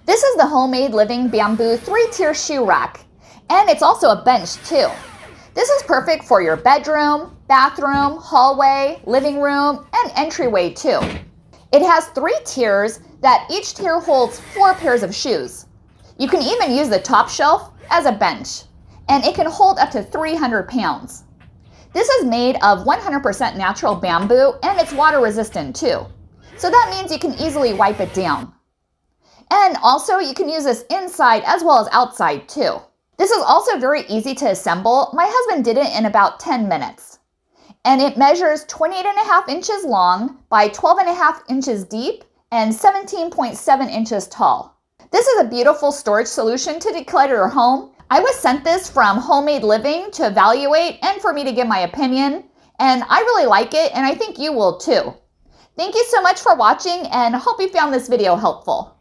This is the Homemade Living Bamboo 3-tier shoe rack, and it's also a bench too. This is perfect for your bedroom, bathroom, hallway, living room, and entryway too. It has 3 tiers that each tier holds 4 pairs of shoes. You can even use the top shelf as a bench, and it can hold up to 300 pounds. This is made of 100% natural bamboo, and it's water resistant too. So that means you can easily wipe it down. And also you can use this inside as well as outside too. This is also very easy to assemble. My husband did it in about 10 minutes. And it measures 28.5 inches long by 12.5 inches deep and 17.7 inches tall. This is a beautiful storage solution to declutter your home. I was sent this from Homemade Living to evaluate and for me to give my opinion. And I really like it, and I think you will too. Thank you so much for watching, and hope you found this video helpful.